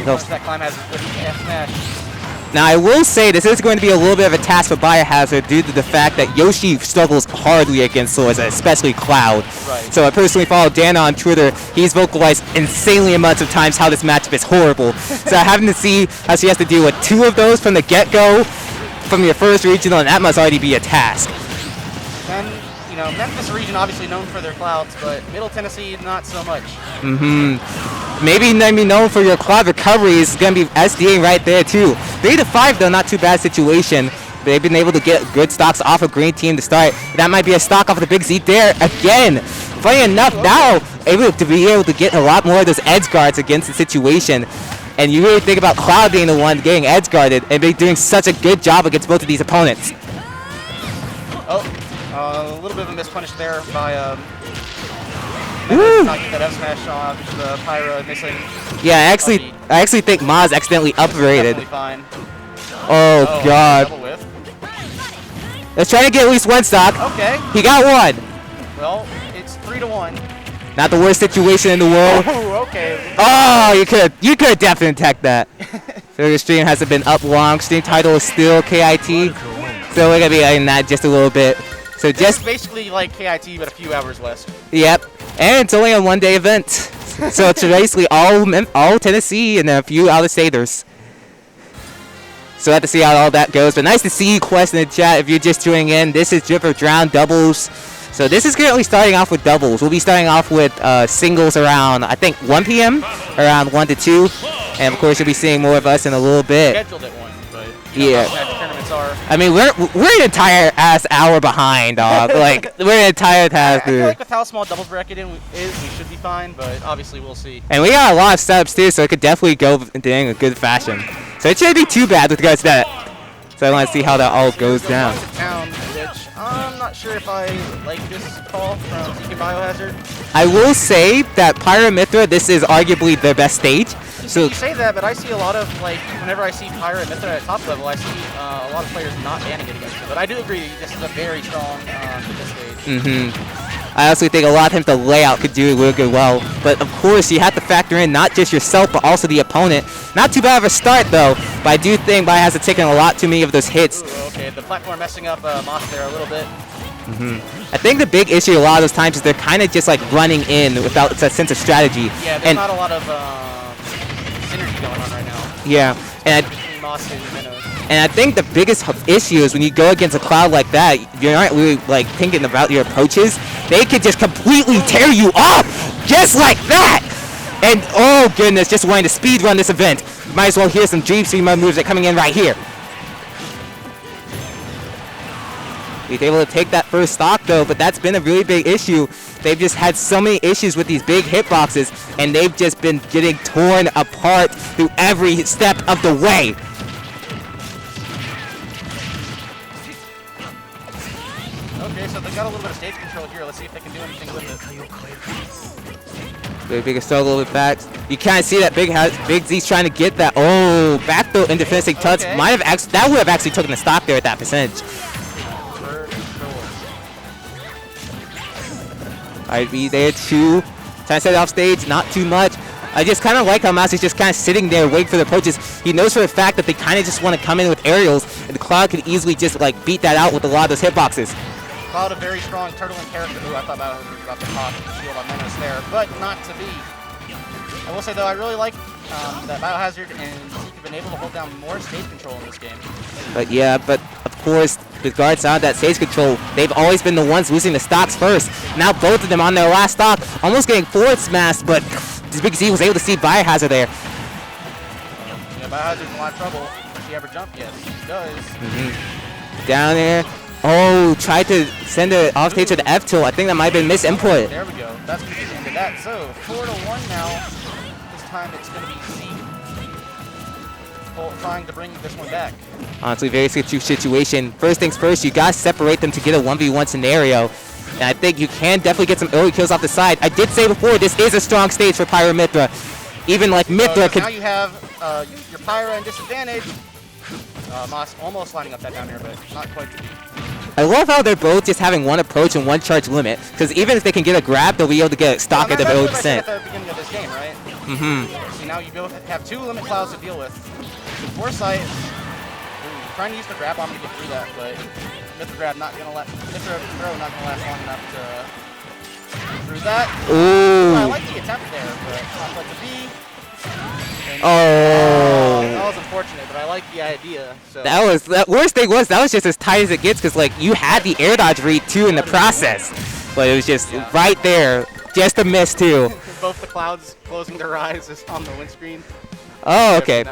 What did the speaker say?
No. That climb has a good F-smash. Now, I will say this is going to be a little bit of a task for Biohazard due to the fact that Yoshi struggles hardly against swords, especially Cloud. Right. So I personally follow Dana on Twitter. He's vocalized insanely amounts of times how this matchup is horrible. So having to see how she has to deal with 2 of those from the get-go from your first regional, and that must already be a task. And, you know, Memphis region obviously known for their clouds, but Middle Tennessee not so much. Maybe known for your cloud recovery is going to be SDing right there too. 3-5 though, not too bad situation. They've been able to get good stocks off of Green Team to start. That might be a stock off of the Big Z there again. Funny enough, now able to get a lot more of those edge guards against the situation. And you really think about Cloud being the one getting edge guarded and be doing such a good job against both of these opponents. A little bit of a mispunish there by not get that F smash off, the Pyra missing. Yeah, I actually think Maz accidentally upgraded. Fine. Oh god. Double whiff. Let's try to get at least 1 stock. Okay. He got 1. Well, it's 3-1. Not the worst situation in the world. Oh, okay. Oh, you could definitely tech that. So your stream hasn't been up long. Stream title is still KIT. So we're gonna be in that just a little bit. So just basically like KIT, but a few hours less. Yep, and it's only a 1-day event. So it's basically all Tennessee and a few out-of-staters. So we'll have to see how all that goes. But nice to see you, Quest, in the chat. If you're just tuning in, this is Drip or Drown doubles. So this is currently starting off with doubles. We'll be starting off with singles around, I think, 1 p.m., around 1 to 2. And, of course, you'll be seeing more of us in a little bit. Scheduled at 1, but you know how the tournaments are. I mean, we're an entire ass hour behind, dog. Like, we're an entire task, dude. I feel like with how small doubles bracket is, we should be fine, but obviously we'll see. And we got a lot of setups, too, so it could definitely go in a good fashion. So it shouldn't be too bad with regards to that. So I want to see how that all goes down. Which I'm not sure if I like this call from THEBIGZEKE Biohazard. I will say that Pyra Mithra, this is arguably their best stage. So you say that, but I see a lot of, like, whenever I see Pyra Mithra at top level, I see a lot of players not banning it against it. But I do agree, this is a very strong stage. I also think a lot of times the layout could do really good well. But of course, you have to factor in not just yourself, but also the opponent. Not too bad of a start, though. But I do think Biohazard taken a lot too many of those hits. Ooh, okay, the platform messing up Moss there a little bit. I think the big issue a lot of those times is they're kind of just like running in without a sense of strategy. Yeah, there's not a lot of synergy going on right now. Yeah, and between Moss and Minos. And I think the biggest issue is when you go against a cloud like that, you're not really like thinking about your approaches. They could just completely tear you up, just like that. And oh goodness, just wanting to speed run this event. Might as well hear some Dream Streamer moves that are coming in right here. He's able to take that first stock though, but that's been a really big issue. They've just had so many issues with these big hitboxes, and they've just been getting torn apart through every step of the way. Okay, so they got a little bit of stage control here. Let's see if they can do anything with it. Big struggle with that. You can't see that Big Z's trying to get that. Oh, back throw into finishing touch. Okay. Might have that would have actually taken the stock there at that percentage. I'd be there too. Trying to set it off stage, not too much. I just kind of like how Mouse is just kind of sitting there waiting for the approaches. He knows for a fact that they kind of just want to come in with aerials, and the Cloud could easily just like beat that out with a lot of those hitboxes. Cloud, a very strong turtling character who I thought about the pop shield on Menos there, but not to be. I will say though, I really like that Biohazard and Zeke have been able to hold down more stage control in this game. But yeah, but of course, with regards to that stage control, they've always been the ones losing the stocks first. Now both of them on their last stock, almost getting forward smashed, but Big Z was able to see Biohazard there. Yeah, Biohazard's in a lot of trouble. Does she ever jump? Yes, she does. Down there. Oh, tried to send it off stage to the F tilt. I think that might have been misinput. There we go. That's going to be the end of that. So 4-1 now. This time it's going to be Zeke trying to bring this one back. Honestly, very sketchy situation. First things first, you gotta separate them to get a 1v1 scenario. And I think you can definitely get some early kills off the side. I did say before, this is a strong stage for Pyra Mithra. Even like Mithra could... Now you have your Pyra in disadvantage. Moss almost lining up that down air, but not quite to be. I love how they're both just having one approach and one charge limit. Because even if they can get a grab, they'll be able to get a stock at the early percent. At the beginning of this game, right? So now you both have 2 limit clouds to deal with. Foresight, trying to use the grab bomb to get through that, but Mythic Throw not gonna last long enough to get through that. Ooh. I like the attempt there, but the B. Oh. That was unfortunate, but I like the idea. So. That worst thing was that was just as tight as it gets because like you had the air dodge read too in the process, but it was just right there, just a miss too. Both the clouds closing their eyes on the windscreen. Oh, okay.